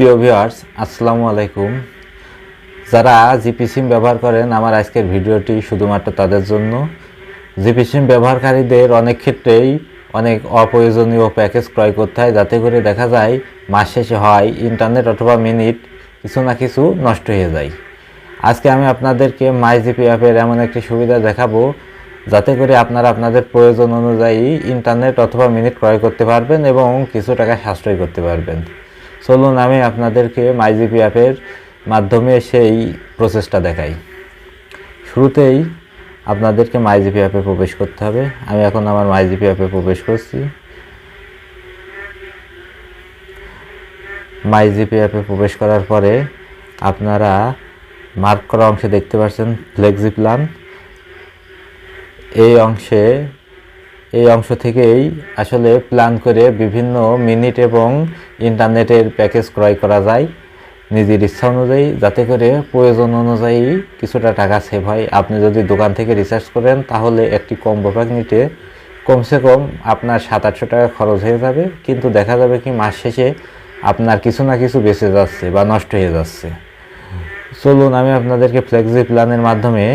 প্রিয় ভিউয়ার্স, আসসালামু আলাইকুম। যারা জিপি সিম ব্যবহার করেন, আমার আজকের ভিডিওটি শুধুমাত্র তাদের জন্য। জিপি সিম ব্যবহারকারীদের অনেক ক্ষেত্রেই অনেক অপ্রয়োজনীয় প্যাকেজ ক্রয় করতে হয়, যাতে করে দেখা যায় মাস শেষে হয় ইন্টারনেট অথবা মিনিট কিছু না কিছু নষ্ট হয়ে যায়। আজকে আমি আপনাদেরকে মাই জিপি অ্যাপের এমন একটি সুবিধা দেখাবো, যাতে করে আপনারা আপনাদের প্রয়োজন অনুযায়ী ইন্টারনেট অথবা মিনিট ক্রয় করতে পারবেন এবং কিছু টাকা সাশ্রয় করতে পারবেন। চলুন আমি আপনাদেরকে মাই জিপি অ্যাপের মাধ্যমে সেই প্রসেসটা দেখাই। শুরুতেই আপনাদেরকে মাই জিপি অ্যাপে প্রবেশ করতে হবে। আমি এখন আমার মাই জিপি অ্যাপে প্রবেশ করছি। মাই জিপি অ্যাপে প্রবেশ করার পরে আপনারা মার্ক করা অংশে দেখতে পাচ্ছেন ফ্লেক্সি প্ল্যান। এই অংশ থেকেই আসলে প্ল্যান করে বিভিন্ন মিনিট এবং ইন্টারনেটের প্যাকেজ ক্রয় করা যায় নিজের ইচ্ছা অনুযায়ী, যাতে করে প্রয়োজন অনুযায়ী কিছুটা টাকা সেভ হয়। আপনি যদি দোকান থেকে রিচার্জ করেন, তাহলে একটি কম্বো প্যাক নিতে কমসে কম আপনার 700-800 টাকা খরচ হয়ে যাবে, কিন্তু দেখা যাবে কি মাস শেষে আপনার কিছু না কিছু বেঁচে যাচ্ছে বা নষ্ট হয়ে যাচ্ছে। চলুন আমি আপনাদেরকে ফ্লেক্সি প্ল্যানের মাধ্যমে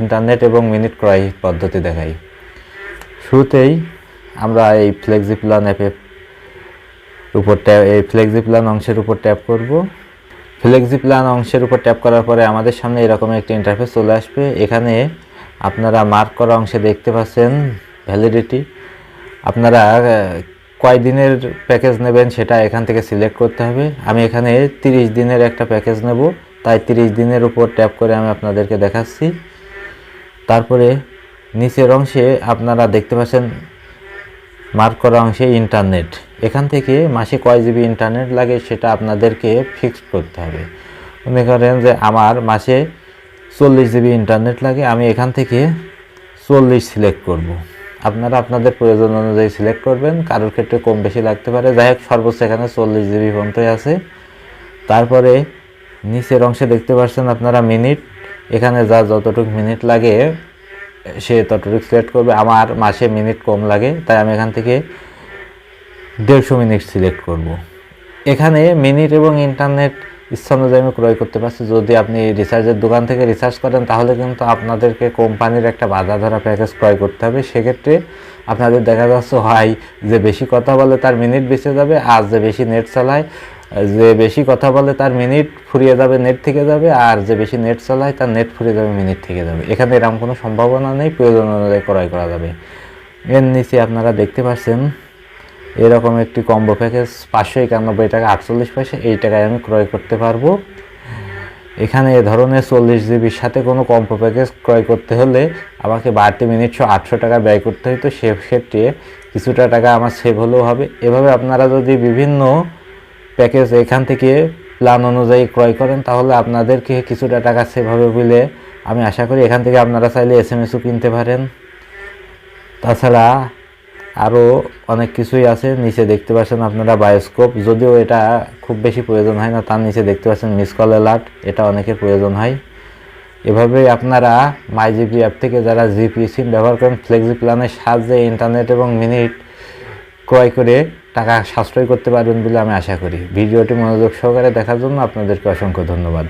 ইন্টারনেট এবং মিনিট ক্রয় পদ্ধতি দেখাই। শুরুতেই আমরা এই ফ্লেক্সি প্ল্যান অ্যাপের উপর ফ্লেক্সি প্ল্যান অংশের উপর ট্যাপ করব। ফ্লেক্সি প্ল্যান অংশের উপর ট্যাপ করার পরে আমাদের সামনে এরকম একটি ইন্টারফেস চলে আসবে। এখানে আপনারা মার্ক করা অংশে দেখতে পাচ্ছেন ভ্যালিডিটি। আপনারা কয় দিনের প্যাকেজ নেবেন সেটা এখান থেকে সিলেক্ট করতে হবে। আমি এখানে 30 দিনের একটা প্যাকেজ নেব, তাই 30 দিনের উপর ট্যাপ করে আমি আপনাদেরকে দেখাচ্ছি। তারপরে নিচের অংশে আপনারা দেখতে পাচ্ছেন মার্ক করা অংশে ইন্টারনেট। এখান থেকে মাসে কয় জিবি ইন্টারনেট লাগে সেটা আপনাদেরকে ফিক্সড করতে হবে। মনে করেন যে আমার মাসে 40 জিবি ইন্টারনেট লাগে, আমি এখান থেকে 40 সিলেক্ট করব। আপনারা আপনাদের প্রয়োজন অনুযায়ী সিলেক্ট করবেন, কারোর ক্ষেত্রে কম বেশি লাগতে পারে। যাই হোক, সর্বোচ্চ এখানে 40 জিবি পর্যন্তই আছে। তারপরে নিচের অংশে দেখতে পাচ্ছেন আপনারা মিনিট। এখানে যতটুকু মিনিট লাগে সে ততটুকু সিলেক্ট করবে। আমার মাসে মিনিট কম লাগে, তাই আমি এখান থেকে 150 মিনিট সিলেক্ট করব। এখানে মিনিট এবং ইন্টারনেট ইচ্ছা অনুযায়ী আমি ক্রয় করতে পারছি। যদি আপনি রিচার্জের দোকান থেকে রিচার্জ করেন, তাহলে কিন্তু আপনাদেরকে কোম্পানির একটা বাধা ধরা প্যাকেজ ক্রয় করতে হবে। সেক্ষেত্রে আপনাদের দেখা যাচ্ছে হয় যে বেশি কথা বলে তার মিনিট বেঁচে যাবে, আর যে বেশি নেট চালায়, যে বেশি কথা বলে তার মিনিট ফুরিয়ে যাবে, নেট থেকে যাবে, আর যে বেশি নেট চালায় তার নেট ফুরিয়ে যাবে, মিনিট থেকে যাবে। এখানে এরকম কোনো সম্ভাবনা নেই, প্রয়োজন অনুযায়ী ক্রয় করা যাবে। এর নিচে আপনারা দেখতে পাচ্ছেন এরকম একটি কম্বো প্যাকেজ 591 টাকা 48 পয়সা, এই টাকায় আমি ক্রয় করতে পারবো। এখানে এ ধরনের 40 জিবির সাথে কোনো কম্বো প্যাকেজ ক্রয় করতে হলে আমাকে বাড়তি মিনিট 800 টাকা ব্যয় করতে হতো। সেক্ষেত্রে কিছুটা টাকা আমার সেভ হলেও হবে। এভাবে আপনারা যদি বিভিন্ন প্যাকেজ এখান থেকে প্ল্যান অনুযায়ী ক্রয় করেন, তাহলে আপনাদেরকে কিছুটা টাকা সেভ হবে বলে আমি আশা করি। এখান থেকে আপনারা চাইলে SMS-ও কিনতে পারেন। তাছাড়া আরও অনেক কিছুই আছে। নিচে দেখতে পাচ্ছেন আপনারা বায়োস্কোপ, যদিও এটা খুব বেশি প্রয়োজন হয় না। তার নিচে দেখতে পাচ্ছেন মিস কল অ্যালার্ট, এটা অনেকের প্রয়োজন হয়। এভাবেই আপনারা মাই জিপি অ্যাপ থেকে যারা জিপি সিম ব্যবহার করেন, ফ্লেক্সি প্ল্যানের সাহায্যে ইন্টারনেট এবং মিনিট ক্রয় করে টাকা সাশ্রয় করতে পারবেন বলে আমি আশা করি। ভিডিওটি মনোযোগ সহকারে দেখার জন্য আপনাদেরকে অসংখ্য ধন্যবাদ।